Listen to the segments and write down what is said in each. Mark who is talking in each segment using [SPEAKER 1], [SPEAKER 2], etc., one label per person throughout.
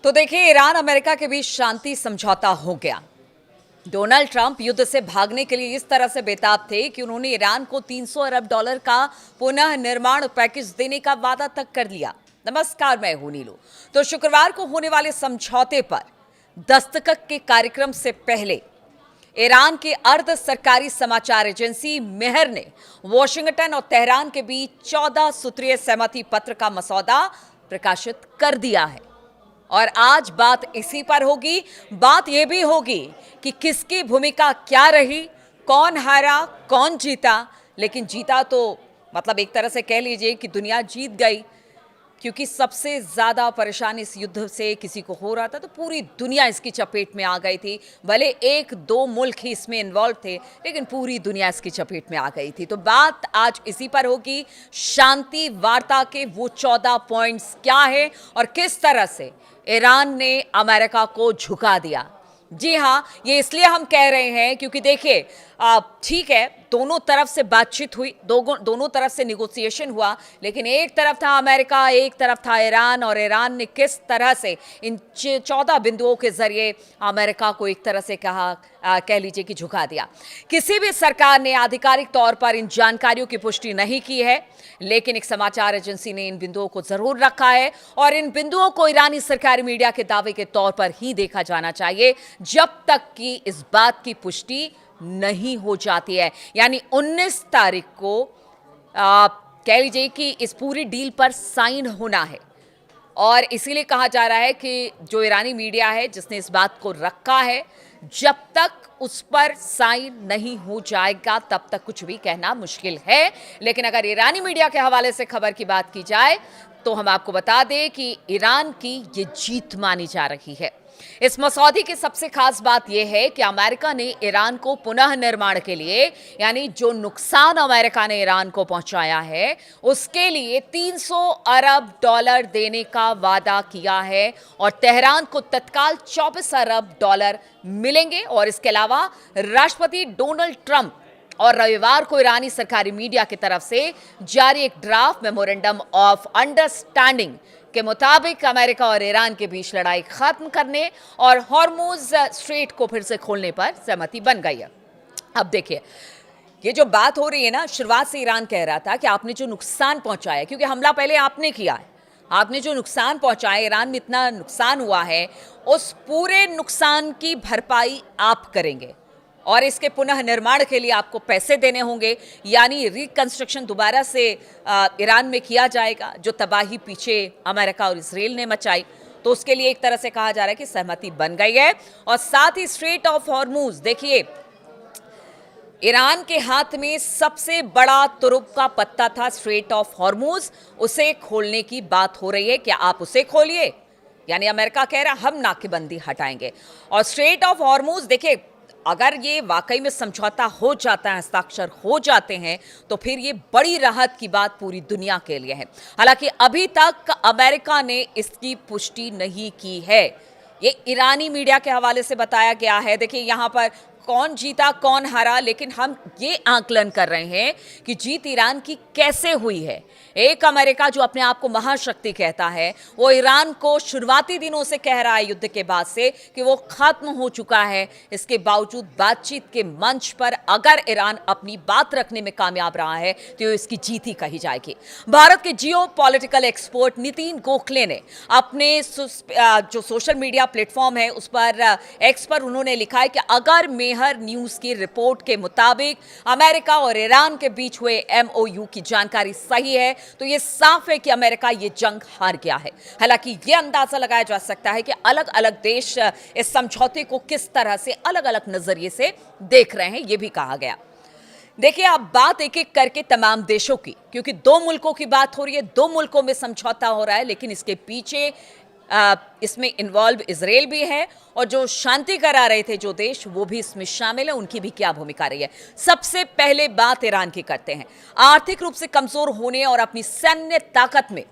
[SPEAKER 1] तो देखिए, Iran America के बीच शांति समझौता हो गया। डोनाल्ड ट्रंप युद्ध से भागने के लिए इस तरह से बेताब थे कि उन्होंने ईरान को 300 अरब डॉलर का पुनः निर्माण पैकेज देने का वादा तक कर लिया। नमस्कार, मैं हूं नीलू। तो शुक्रवार को होने वाले समझौते पर दस्तखत के कार्यक्रम से पहले ईरान की अर्ध सरकारी समाचार एजेंसी मेहर ने वॉशिंगटन और तेहरान के बीच 14 सूत्रीय सहमति पत्र का मसौदा प्रकाशित कर दिया है। और आज बात इसी पर होगी। बात यह भी होगी कि किसकी भूमिका क्या रही, कौन हारा, कौन जीता। लेकिन जीता तो मतलब एक तरह से कह लीजिए कि दुनिया जीत गई, क्योंकि सबसे ज्यादा परेशानी इस युद्ध से किसी को हो रहा था तो पूरी दुनिया इसकी चपेट में आ गई थी। भले एक दो मुल्क ही इसमें इन्वॉल्व थे, लेकिन पूरी दुनिया इसकी चपेट में आ गई थी। तो बात आज इसी पर होगी, शांति वार्ता के वो 14 पॉइंट्स क्या है और किस तरह से ईरान ने अमेरिका को झुका दिया। जी हाँ, ये इसलिए हम कह रहे हैं क्योंकि देखिए, ठीक है, दोनों तरफ से बातचीत हुई, दोनों तरफ से निगोसिएशन हुआ, लेकिन एक तरफ था अमेरिका, एक तरफ था ईरान। और ईरान ने किस तरह से इन 14 बिंदुओं के जरिए अमेरिका को एक तरह से कह लीजिए कि झुका दिया। किसी भी सरकार ने आधिकारिक तौर पर इन जानकारियों की पुष्टि नहीं की है, लेकिन एक समाचार एजेंसी ने इन बिंदुओं को जरूर रखा है। और इन बिंदुओं को ईरानी सरकारी मीडिया के दावे के तौर पर ही देखा जाना चाहिए जब तक कि इस बात की पुष्टि नहीं हो जाती है। यानी 19 तारीख को कह लीजिए कि इस पूरी डील पर साइन होना है। और इसीलिए कहा जा रहा है कि जो ईरानी मीडिया है जिसने इस बात को रखा है, जब तक उस पर साइन नहीं हो जाएगा तब तक कुछ भी कहना मुश्किल है। लेकिन अगर ईरानी मीडिया के हवाले से खबर की बात की जाए तो हम आपको बता दें कि ईरान की ये जीत मानी जा रही है। इस मसौदे की सबसे खास बात यह है कि अमेरिका ने ईरान को पुनः निर्माण के लिए, यानी जो नुकसान अमेरिका ने ईरान को पहुंचाया है, उसके लिए 300 अरब डॉलर देने का वादा किया है। और तेहरान को तत्काल 24 अरब डॉलर मिलेंगे। और इसके अलावा राष्ट्रपति डोनाल्ड ट्रंप और रविवार को ईरानी सरकारी मीडिया की तरफ से जारी एक ड्राफ्ट मेमोरेंडम ऑफ अंडरस्टैंडिंग के मुताबिक अमेरिका और ईरान के बीच लड़ाई खत्म करने और हॉर्मुज स्ट्रेट को फिर से खोलने पर सहमति बन गई है। अब देखिए, ये जो बात हो रही है ना, शुरुआत से ईरान कह रहा था कि आपने जो नुकसान पहुंचाया, क्योंकि हमला पहले आपने किया है, आपने जो नुकसान पहुंचाया, ईरान में इतना नुकसान हुआ है, उस पूरे नुकसान की भरपाई आप करेंगे और इसके पुनः निर्माण के लिए आपको पैसे देने होंगे। यानी रिकंस्ट्रक्शन दोबारा से ईरान में किया जाएगा, जो तबाही पीछे अमेरिका और इसराइल ने मचाई। तो उसके लिए एक तरह से कहा जा रहा है कि सहमति बन गई है। और साथ ही स्ट्रेट ऑफ हॉर्मुज, देखिए, ईरान के हाथ में सबसे बड़ा तुरुप का पत्ता था स्ट्रेट ऑफ हॉर्मुज, उसे खोलने की बात हो रही है कि आप उसे खोलिए। यानी अमेरिका कह रहा हम नाकेबंदी हटाएंगे। और स्ट्रेट ऑफ हॉर्मुज, देखिए, अगर ये वाकई में समझौता हो जाता है, हस्ताक्षर हो जाते हैं, तो फिर ये बड़ी राहत की बात पूरी दुनिया के लिए है। हालांकि अभी तक अमेरिका ने इसकी पुष्टि नहीं की है। ये ईरानी मीडिया के हवाले से बताया गया है। देखिए, यहाँ पर कौन जीता कौन हारा, लेकिन हम ये आकलन कर रहे हैं कि जीत ईरान की कैसे हुई है। एक अमेरिका जो अपने आप को महाशक्ति कहता है, वो ईरान को शुरुआती दिनों से कह रहा है युद्ध के बाद से कि वो खत्म हो चुका है। इसके बावजूद बातचीत के मंच पर अगर ईरान अपनी बात रखने में कामयाब रहा है तो इसकी जीत ही कही जाएगी। भारत के जियो पॉलिटिकल एक्सपर्ट नितिन गोखले ने अपने जो सोशल मीडिया प्लेटफॉर्म है उस पर एक्स पर उन्होंने लिखा है कि अगर मेहर न्यूज की रिपोर्ट के मुताबिक अमेरिका और ईरान के बीच हुए एमओयू की जानकारी सही है तो ये साफ है कि अमेरिका ये जंग हार गया है। हालांकि ये अंदाजा लगाया जा सकता है कि अलग अलग देश इस समझौते को किस तरह से अलग अलग नजरिए से देख रहे हैं, ये भी कहा गया। देखिए, अब बात एक एक करके तमाम देशों की, क्योंकि दो मुल्कों की बात हो रही है, दो मुल्कों में समझौता हो रहा है, लेकिन इसके पीछे इसमें इन्वॉल्व इसराइल भी है और जो शांति करा रहे थे जो देश, वो भी इसमें शामिल है। उनकी भी क्या भूमिका रही है। सबसे पहले बात ईरान की करते हैं। आर्थिक रूप से कमजोर होने और अपनी सैन्य ताकत में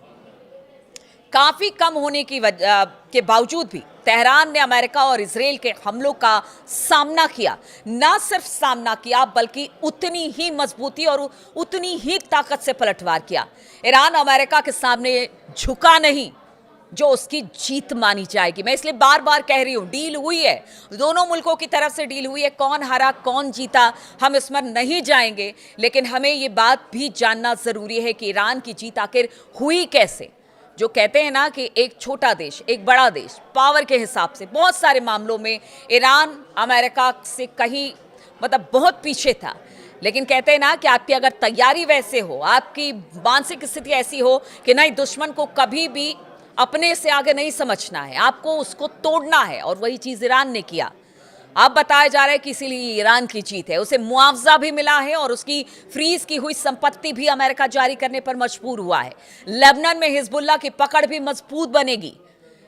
[SPEAKER 1] काफी कम होने की के बावजूद भी तेहरान ने अमेरिका और इसराइल के हमलों का सामना किया। ना सिर्फ सामना किया बल्कि उतनी ही मजबूती और उतनी ही ताकत से पलटवार किया। ईरान अमेरिका के सामने झुका नहीं, जो उसकी जीत मानी जाएगी। मैं इसलिए बार बार कह रही हूं, डील हुई है, दोनों मुल्कों की तरफ से डील हुई है। कौन हारा कौन जीता हम इसमें नहीं जाएंगे, लेकिन हमें ये बात भी जानना जरूरी है कि ईरान की जीत आखिर हुई कैसे। जो कहते हैं ना कि एक छोटा देश, एक बड़ा देश, पावर के हिसाब से बहुत सारे मामलों में ईरान अमेरिका से कहीं मतलब बहुत पीछे था, लेकिन कहते हैं ना कि आपकी अगर तैयारी वैसे हो, आपकी मानसिक स्थिति ऐसी हो कि नहीं, दुश्मन को कभी भी अपने से आगे नहीं समझना है, आपको उसको तोड़ना है, और वही चीज ईरान ने किया। अब बताया जा रहा है कि इसीलिए ईरान की जीत है। उसे मुआवजा भी मिला है और उसकी फ्रीज की हुई संपत्ति भी अमेरिका जारी करने पर मजबूर हुआ है। लेबनान में हिजबुल्लाह की पकड़ भी मजबूत बनेगी।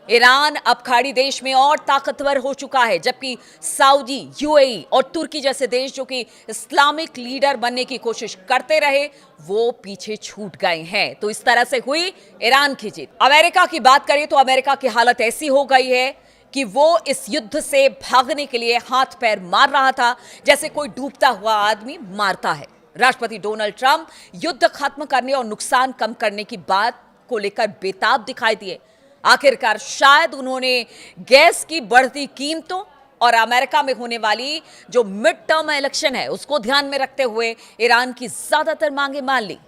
[SPEAKER 1] ईरान अब खाड़ी देश में और ताकतवर हो चुका है, जबकि सऊदी, यूएई और तुर्की जैसे देश जो कि इस्लामिक लीडर बनने की कोशिश करते रहे, वो पीछे छूट गए हैं। तो इस तरह से हुई ईरान की जीत। अमेरिका की बात करें तो अमेरिका की हालत ऐसी हो गई है कि वो इस युद्ध से भागने के लिए हाथ पैर मार रहा था, जैसे कोई डूबता हुआ आदमी मारता है। राष्ट्रपति डोनाल्ड ट्रंप युद्ध खत्म करने और नुकसान कम करने की बात को लेकर बेताब दिखाई दिए। आखिरकार शायद उन्होंने गैस की बढ़ती कीमतों और अमेरिका में होने वाली जो मिड टर्म इलेक्शन है उसको ध्यान में रखते हुए ईरान की ज्यादातर मांगे मान ली।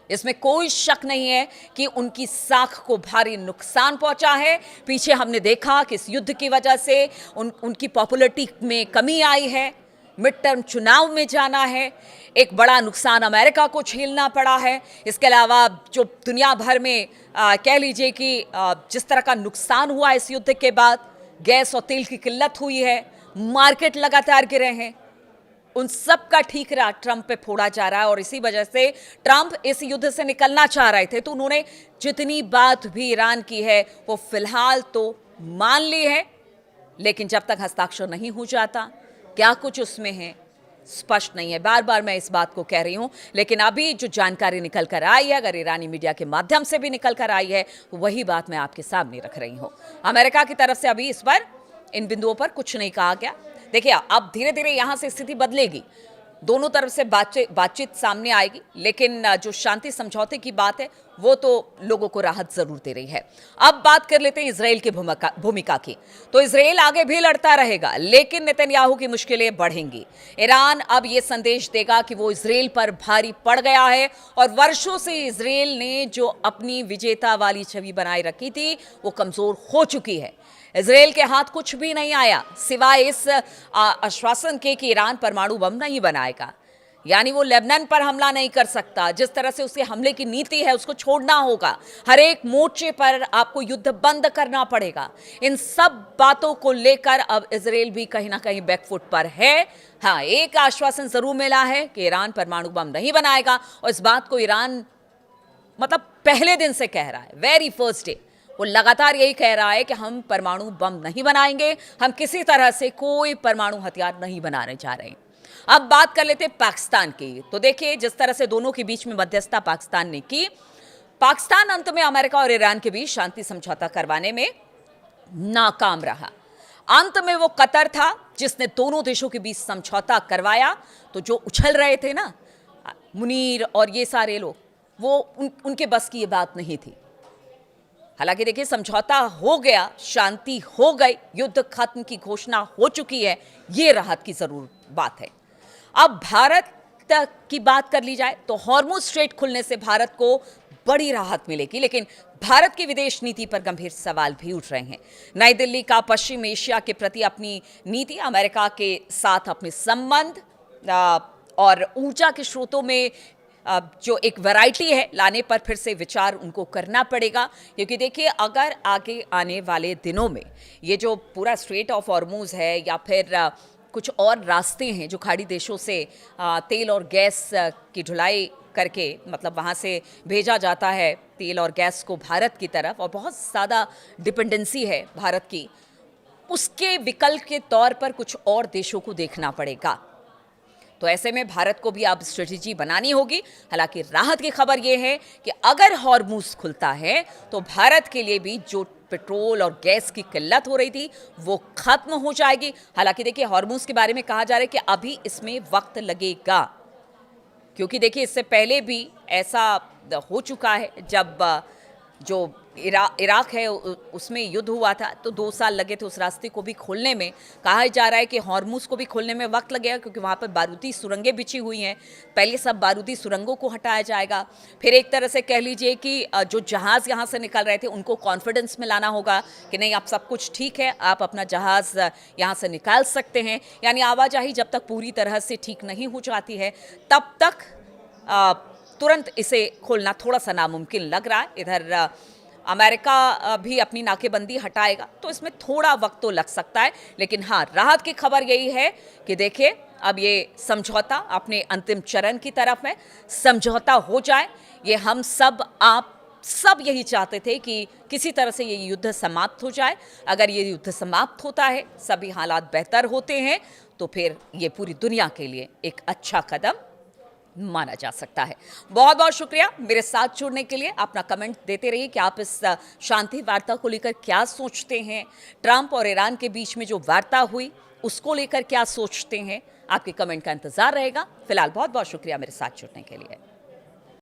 [SPEAKER 1] इसमें कोई शक नहीं है कि उनकी साख को भारी नुकसान पहुंचा है। पीछे हमने देखा कि इस युद्ध की वजह से उनकी पॉपुलैरिटी में कमी आई है, मिड टर्म चुनाव में जाना है, एक बड़ा नुकसान अमेरिका को झेलना पड़ा है। इसके अलावा जो दुनिया भर में कह लीजिए कि जिस तरह का नुकसान हुआ इस युद्ध के बाद, गैस और तेल की किल्लत हुई है, मार्केट लगातार गिरे हैं, उन सब का ठीकरा ट्रंप पे फोड़ा जा रहा है। और इसी वजह से ट्रंप इस युद्ध से निकलना चाह रहे थे, तो उन्होंने जितनी बात भी ईरान की है वो फिलहाल तो मान ली है, लेकिन जब तक हस्ताक्षर नहीं हो जाता क्या कुछ उसमें है स्पष्ट नहीं है। बार बार मैं इस बात को कह रही हूं, लेकिन अभी जो जानकारी निकल कर आई है, अगर ईरानी मीडिया के माध्यम से भी निकल कर आई है, वही बात मैं आपके सामने रख रही हूं। अमेरिका की तरफ से अभी इस पर, इन बिंदुओं पर कुछ नहीं कहा गया। देखिए, अब धीरे धीरे यहां से स्थिति बदलेगी, दोनों तरफ से बातचीत सामने आएगी, लेकिन जो शांति समझौते की बात है वो तो लोगों को राहत जरूर दे रही है। अब बात कर लेते हैं इजराइल की भूमिका की। तो इजराइल आगे भी लड़ता रहेगा, लेकिन नेतन्याहू की मुश्किलें बढ़ेंगी। ईरान अब ये संदेश देगा कि वो इजराइल पर भारी पड़ गया है, और वर्षों से इजराइल ने जो अपनी विजेता वाली छवि बनाए रखी थी वो कमजोर हो चुकी है। इजराइल के हाथ कुछ भी नहीं आया सिवाय इस आश्वासन के कि ईरान परमाणु बम नहीं बनाएगा, यानी वो लेबनान पर हमला नहीं कर सकता। जिस तरह से उसके हमले की नीति है उसको छोड़ना होगा, हर एक मोर्चे पर आपको युद्ध बंद करना पड़ेगा। इन सब बातों को लेकर अब इजराइल भी कहीं ना कहीं बैकफुट पर है। हाँ, एक आश्वासन जरूर मिला है कि ईरान परमाणु बम नहीं बनाएगा, और इस बात को ईरान मतलब पहले दिन से कह रहा है, वेरी फर्स्ट डे वो लगातार यही कह रहा है कि हम परमाणु बम नहीं बनाएंगे, हम किसी तरह से कोई परमाणु हथियार नहीं बनाने जा रहे हैं। अब बात कर लेते हैं पाकिस्तान की। तो देखिए, जिस तरह से दोनों के बीच में मध्यस्थता पाकिस्तान ने की, पाकिस्तान अंत में अमेरिका और ईरान के बीच शांति समझौता करवाने में नाकाम रहा। अंत में वो कतर था जिसने दोनों देशों के बीच समझौता करवाया। तो जो उछल रहे थे ना मुनीर और ये सारे लोग, वो उनके बस की ये बात नहीं थी। हालांकि देखिए, समझौता हो गया, शांति हो गई, युद्ध खत्म की घोषणा हो चुकी है, ये राहत की जरूर बात है। अब भारत की बात कर ली जाए तो हॉर्मुज स्ट्रेट खुलने से भारत को बड़ी राहत मिलेगी, लेकिन भारत की विदेश नीति पर गंभीर सवाल भी उठ रहे हैं। नई दिल्ली का पश्चिम एशिया के प्रति अपनी नीति, अमेरिका के साथ अपने संबंध और ऊर्जा के स्रोतों में जो एक वैरायटी है लाने पर फिर से विचार उनको करना पड़ेगा। क्योंकि देखिए, अगर आगे आने वाले दिनों में ये जो पूरा स्ट्रेट ऑफ हॉर्मुज है या फिर कुछ और रास्ते हैं जो खाड़ी देशों से तेल और गैस की ढुलाई करके, मतलब वहाँ से भेजा जाता है तेल और गैस को भारत की तरफ, और बहुत ज़्यादा डिपेंडेंसी है भारत की, उसके विकल्प के तौर पर कुछ और देशों को देखना पड़ेगा। तो ऐसे में भारत को भी अब स्ट्रेटेजी बनानी होगी। हालांकि राहत की खबर यह है कि अगर हॉर्मुज खुलता है तो भारत के लिए भी जो पेट्रोल और गैस की किल्लत हो रही थी वो खत्म हो जाएगी। हालांकि देखिए, हॉर्मुज के बारे में कहा जा रहा है कि अभी इसमें वक्त लगेगा, क्योंकि देखिए इससे पहले भी ऐसा हो चुका है जब जो इराक है उसमें युद्ध हुआ था तो 2 साल लगे थे उस रास्ते को भी खोलने में। कहा जा रहा है कि हॉर्मुज़ को भी खोलने में वक्त लगेगा क्योंकि वहाँ पर बारूदी सुरंगें बिछी हुई हैं। पहले सब बारूदी सुरंगों को हटाया जाएगा, फिर एक तरह से कह लीजिए कि जो जहाज़ यहाँ से निकल रहे थे उनको कॉन्फिडेंस में लाना होगा कि नहीं, आप सब कुछ ठीक है, आप अपना जहाज़ यहाँ से निकाल सकते हैं। यानी आवाजाही जब तक पूरी तरह से ठीक नहीं हो जाती है तब तक तुरंत इसे खोलना थोड़ा सा नामुमकिन लग रहा है। इधर अमेरिका भी अपनी नाकेबंदी हटाएगा तो इसमें थोड़ा वक्त तो लग सकता है, लेकिन हाँ, राहत की खबर यही है कि देखिए अब ये समझौता अपने अंतिम चरण की तरफ है। समझौता हो जाए, ये हम सब आप सब यही चाहते थे कि किसी तरह से ये युद्ध समाप्त हो जाए। अगर ये युद्ध समाप्त होता है, सभी हालात बेहतर होते हैं, तो फिर ये पूरी दुनिया के लिए एक अच्छा कदम माना जा सकता है। बहुत बहुत शुक्रिया मेरे साथ जुड़ने के लिए। अपना कमेंट देते रहिए कि आप इस शांति वार्ता को लेकर क्या सोचते हैं। ट्रंप और ईरान के बीच में जो वार्ता हुई उसको लेकर क्या सोचते हैं, आपके कमेंट का इंतजार रहेगा। फिलहाल बहुत बहुत शुक्रिया मेरे साथ जुड़ने के लिए।